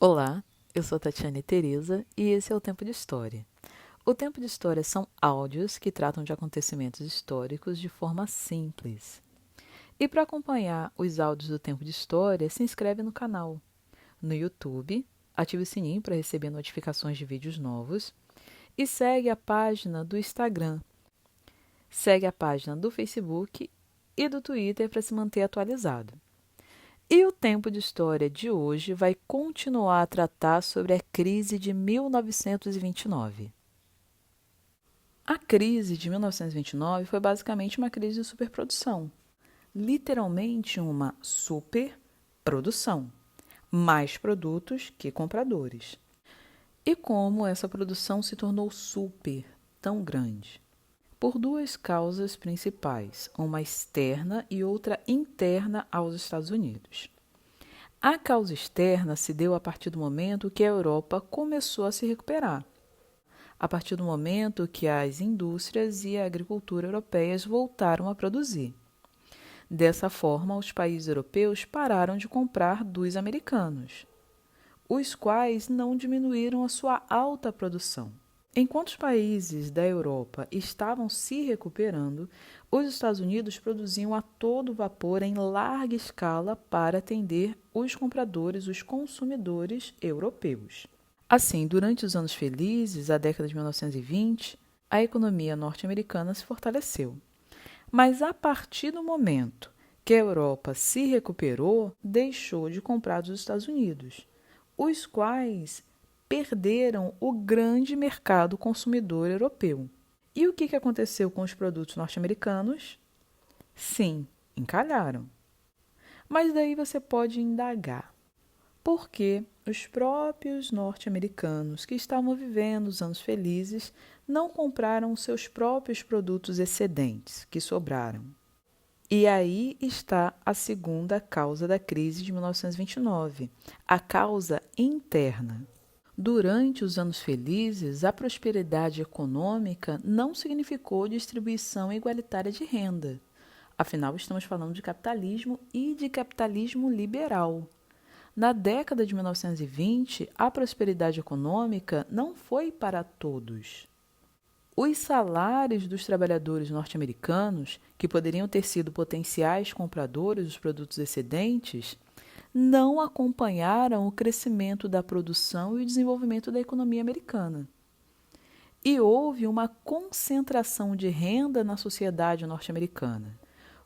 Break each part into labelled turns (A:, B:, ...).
A: Olá, eu sou Tatiane Teresa e esse é o Tempo de História. O Tempo de História são áudios que tratam de acontecimentos históricos de forma simples. E para acompanhar os áudios do Tempo de História, se inscreve no canal. No YouTube, ative o sininho para receber notificações de vídeos novos e segue a página do Instagram. Segue a página do Facebook e do Twitter para se manter atualizado. E o Tempo de História de hoje vai continuar a tratar sobre a crise de 1929. A crise de 1929 foi basicamente uma crise de superprodução, literalmente uma superprodução, mais produtos que compradores. E como essa produção se tornou super, tão grande? Por duas causas principais, uma externa e outra interna aos Estados Unidos. A causa externa se deu a partir do momento que a Europa começou a se recuperar, a partir do momento que as indústrias e a agricultura europeias voltaram a produzir. Dessa forma, os países europeus pararam de comprar dos americanos, os quais não diminuíram a sua alta produção. Enquanto os países da Europa estavam se recuperando, os Estados Unidos produziam a todo vapor em larga escala para atender os compradores, os consumidores europeus. Assim, durante os anos felizes, a década de 1920, a economia norte-americana se fortaleceu. Mas a partir do momento que a Europa se recuperou, deixou de comprar dos Estados Unidos, os quais perderam o grande mercado consumidor europeu. E o que aconteceu com os produtos norte-americanos? Sim, encalharam. Mas daí você pode indagar. Por que os próprios norte-americanos que estavam vivendo os anos felizes não compraram seus próprios produtos excedentes que sobraram? E aí está a segunda causa da crise de 1929, a causa interna. Durante os anos felizes, a prosperidade econômica não significou distribuição igualitária de renda. Afinal, estamos falando de capitalismo e de capitalismo liberal. Na década de 1920, a prosperidade econômica não foi para todos. Os salários dos trabalhadores norte-americanos, que poderiam ter sido potenciais compradores dos produtos excedentes, não acompanharam o crescimento da produção e o desenvolvimento da economia americana. E houve uma concentração de renda na sociedade norte-americana.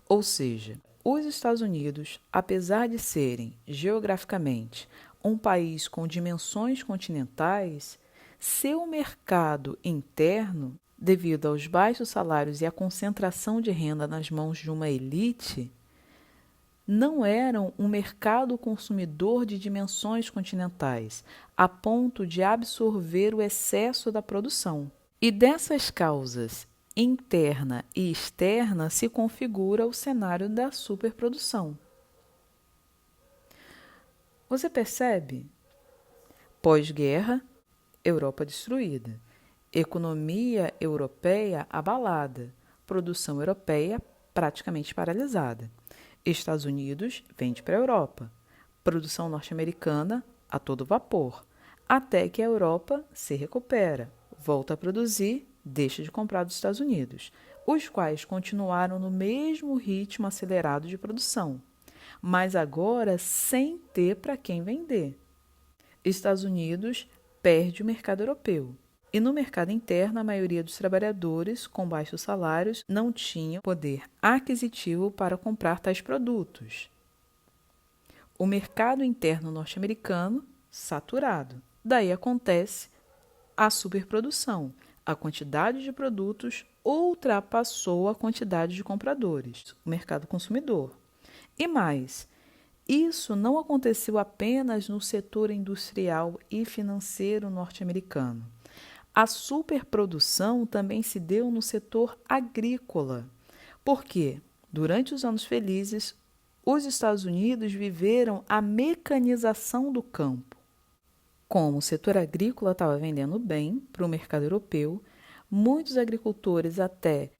A: Ou seja, os Estados Unidos, apesar de serem, geograficamente, um país com dimensões continentais, seu mercado interno, devido aos baixos salários e à concentração de renda nas mãos de uma elite, não eram um mercado consumidor de dimensões continentais, a ponto de absorver o excesso da produção. E dessas causas, interna e externa, se configura o cenário da superprodução. Você percebe? Pós-guerra, Europa destruída, economia europeia abalada, produção europeia praticamente paralisada. Estados Unidos vende para a Europa, produção norte-americana a todo vapor, até que a Europa se recupera, volta a produzir, deixa de comprar dos Estados Unidos, os quais continuaram no mesmo ritmo acelerado de produção, mas agora sem ter para quem vender. Estados Unidos perde o mercado europeu. E no mercado interno, a maioria dos trabalhadores com baixos salários não tinham poder aquisitivo para comprar tais produtos. O mercado interno norte-americano saturado. Daí acontece a superprodução. A quantidade de produtos ultrapassou a quantidade de compradores, o mercado consumidor. E mais, isso não aconteceu apenas no setor industrial e financeiro norte-americano. A superprodução também se deu no setor agrícola, porque, durante os anos felizes, os Estados Unidos viveram a mecanização do campo. Como o setor agrícola estava vendendo bem para o mercado europeu, muitos agricultores até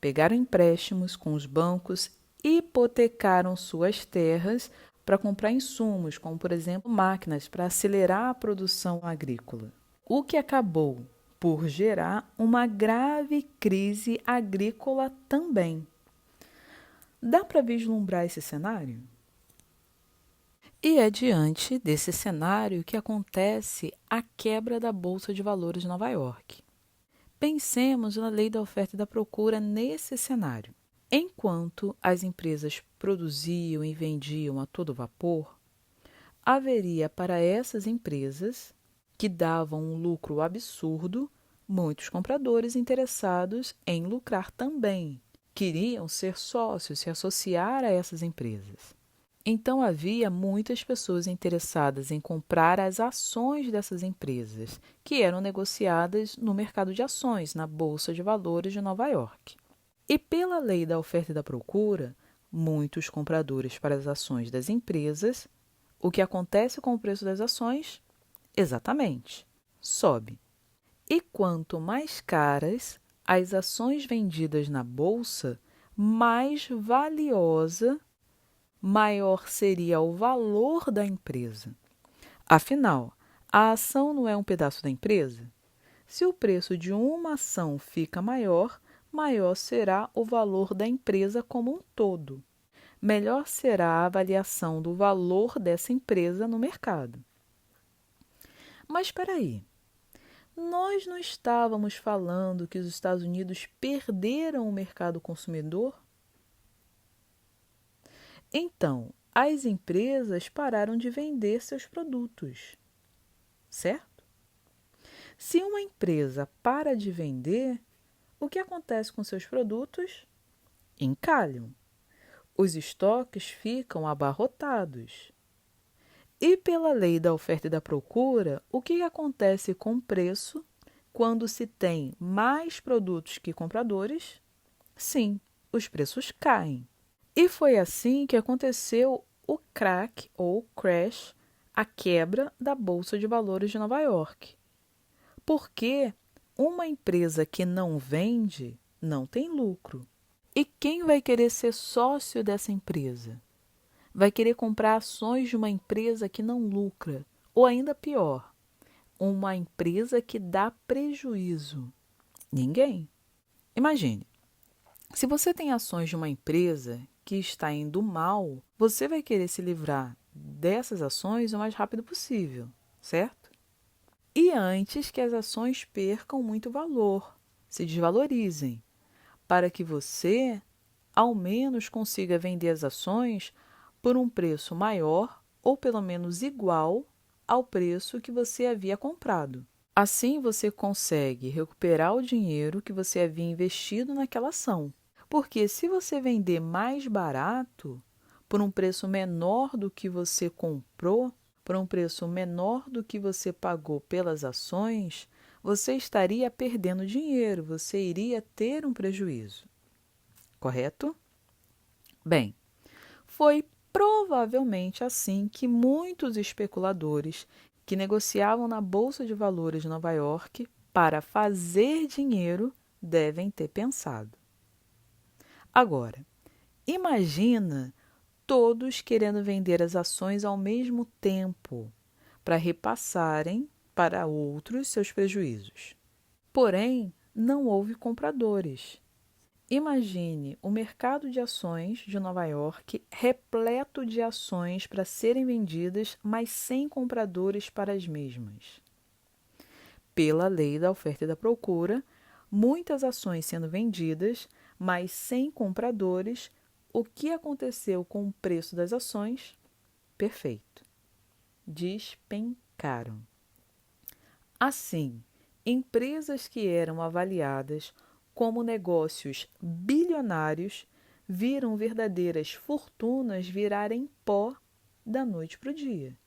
A: pegaram empréstimos com os bancos, hipotecaram suas terras para comprar insumos, como, por exemplo, máquinas para acelerar a produção agrícola, o que acabou por gerar uma grave crise agrícola também. Dá para vislumbrar esse cenário? E é diante desse cenário que acontece a quebra da Bolsa de Valores de Nova York. Pensemos na lei da oferta e da procura nesse cenário. Enquanto as empresas produziam e vendiam a todo vapor, haveria para essas empresas, que davam um lucro absurdo, muitos compradores interessados em lucrar também. Queriam ser sócios, se associar a essas empresas. Então havia muitas pessoas interessadas em comprar as ações dessas empresas, que eram negociadas no mercado de ações, na Bolsa de Valores de Nova York. E pela lei da oferta e da procura, muitos compradores para as ações das empresas, o que acontece com o preço das ações? Exatamente, sobe. E quanto mais caras as ações vendidas na bolsa, mais valiosa, maior seria o valor da empresa. Afinal, a ação não é um pedaço da empresa? Se o preço de uma ação fica maior, maior será o valor da empresa como um todo. Melhor será a avaliação do valor dessa empresa no mercado. Mas espera aí, nós não estávamos falando que os Estados Unidos perderam o mercado consumidor? Então, as empresas pararam de vender seus produtos, certo? Se uma empresa para de vender, o que acontece com seus produtos? Encalham. Os estoques ficam abarrotados. E pela lei da oferta e da procura, o que acontece com o preço quando se tem mais produtos que compradores? Sim, os preços caem. E foi assim que aconteceu o crack ou crash, a quebra da Bolsa de Valores de Nova York. Porque uma empresa que não vende não tem lucro. E quem vai querer ser sócio dessa empresa? Vai querer comprar ações de uma empresa que não lucra, ou ainda pior, uma empresa que dá prejuízo? Ninguém. Imagine, se você tem ações de uma empresa que está indo mal, você vai querer se livrar dessas ações o mais rápido possível, certo? E antes que as ações percam muito valor, se desvalorizem, para que você, ao menos, consiga vender as ações por um preço maior ou pelo menos igual ao preço que você havia comprado. Assim, você consegue recuperar o dinheiro que você havia investido naquela ação. Porque se você vender mais barato, por um preço menor do que você comprou, por um preço menor do que você pagou pelas ações, você estaria perdendo dinheiro, você iria ter um prejuízo. Correto? Bem, foi provavelmente assim que muitos especuladores que negociavam na Bolsa de Valores de Nova York para fazer dinheiro devem ter pensado. Agora, imagina todos querendo vender as ações ao mesmo tempo para repassarem para outros seus prejuízos. Porém, não houve compradores. Imagine o mercado de ações de Nova York repleto de ações para serem vendidas, mas sem compradores para as mesmas. Pela lei da oferta e da procura, muitas ações sendo vendidas, mas sem compradores. O que aconteceu com o preço das ações? Perfeito. Despencaram. Assim, empresas que eram avaliadas como negócios bilionários viram verdadeiras fortunas virarem pó da noite para o dia.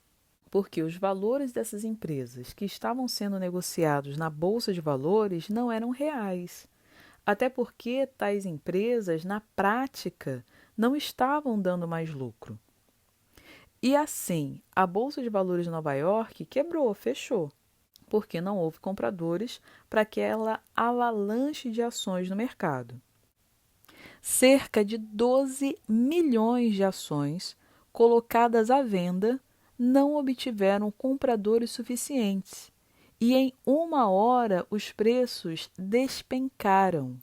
A: Porque os valores dessas empresas que estavam sendo negociados na Bolsa de Valores não eram reais. Até porque tais empresas, na prática, não estavam dando mais lucro. E assim, a Bolsa de Valores de Nova York quebrou, fechou, porque não houve compradores para aquela avalanche de ações no mercado. Cerca de 12 milhões de ações colocadas à venda não obtiveram compradores suficientes e em 1 hora os preços despencaram.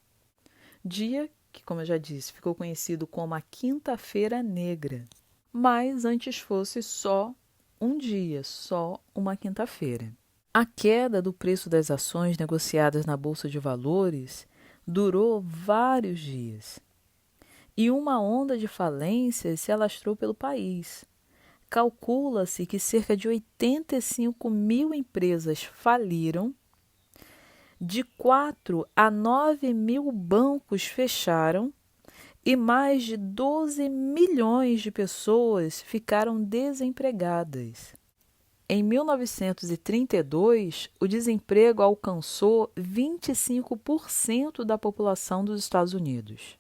A: Dia que, como eu já disse, ficou conhecido como a Quinta-feira Negra, mas antes fosse só um dia, só uma quinta-feira. A queda do preço das ações negociadas na Bolsa de Valores durou vários dias e uma onda de falências se alastrou pelo país. Calcula-se que cerca de 85 mil empresas faliram, de 4 a 9 mil bancos fecharam e mais de 12 milhões de pessoas ficaram desempregadas. Em 1932, o desemprego alcançou 25% da população dos Estados Unidos.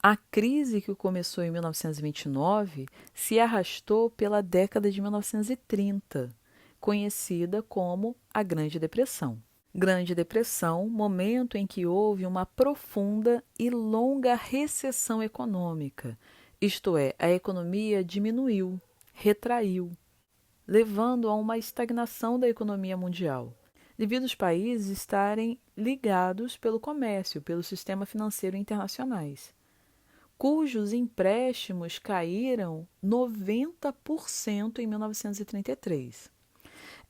A: A crise que começou em 1929 se arrastou pela década de 1930, conhecida como a Grande Depressão. Grande Depressão, momento em que houve uma profunda e longa recessão econômica, isto é, a economia diminuiu, retraiu, levando a uma estagnação da economia mundial, devido aos países estarem ligados pelo comércio, pelo sistema financeiro internacionais, cujos empréstimos caíram 90% em 1933.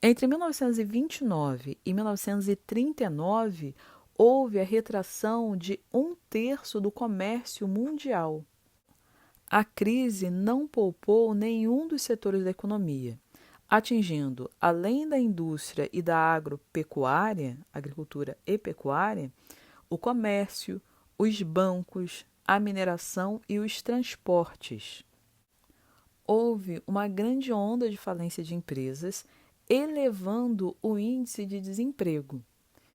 A: Entre 1929 e 1939, houve a retração de 1/3 do comércio mundial. A crise não poupou nenhum dos setores da economia, atingindo, além da indústria e da agropecuária, agricultura e pecuária, o comércio, os bancos, a mineração e os transportes. Houve uma grande onda de falência de empresas, elevando o índice de desemprego,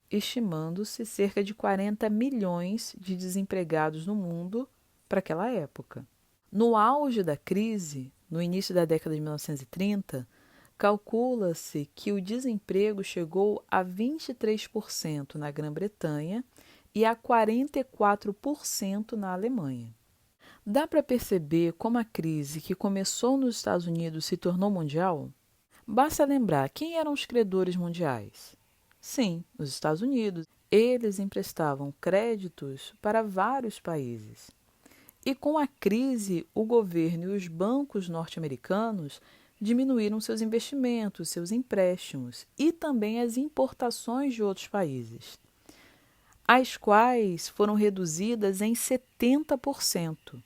A: estimando-se cerca de 40 milhões de desempregados no mundo para aquela época. No auge da crise, no início da década de 1930, calcula-se que o desemprego chegou a 23% na Grã-Bretanha e a 44% na Alemanha. Dá para perceber como a crise que começou nos Estados Unidos se tornou mundial? Basta lembrar quem eram os credores mundiais. Sim, os Estados Unidos. Eles emprestavam créditos para vários países. E com a crise, o governo e os bancos norte-americanos diminuíram seus investimentos, seus empréstimos e também as importações de outros países, as quais foram reduzidas em 70%.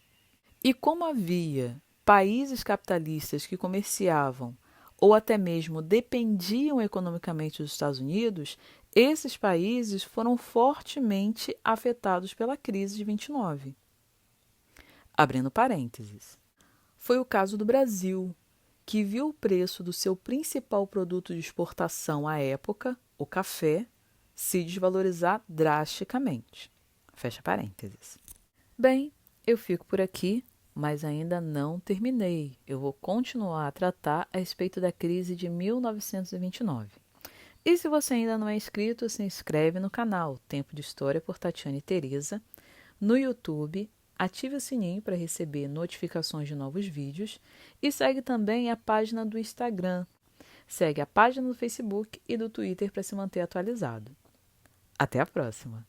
A: E como havia países capitalistas que comerciavam ou até mesmo dependiam economicamente dos Estados Unidos, esses países foram fortemente afetados pela crise de 29. Abrindo parênteses. Foi o caso do Brasil, que viu o preço do seu principal produto de exportação à época, o café, se desvalorizar drasticamente. Fecha parênteses. Bem, eu fico por aqui, mas ainda não terminei. Eu vou continuar a tratar a respeito da crise de 1929. E se você ainda não é inscrito, se inscreve no canal Tempo de História por Tatiana e Teresa, no YouTube, ative o sininho para receber notificações de novos vídeos e segue também a página do Instagram. Segue a página do Facebook e do Twitter para se manter atualizado. Até a próxima!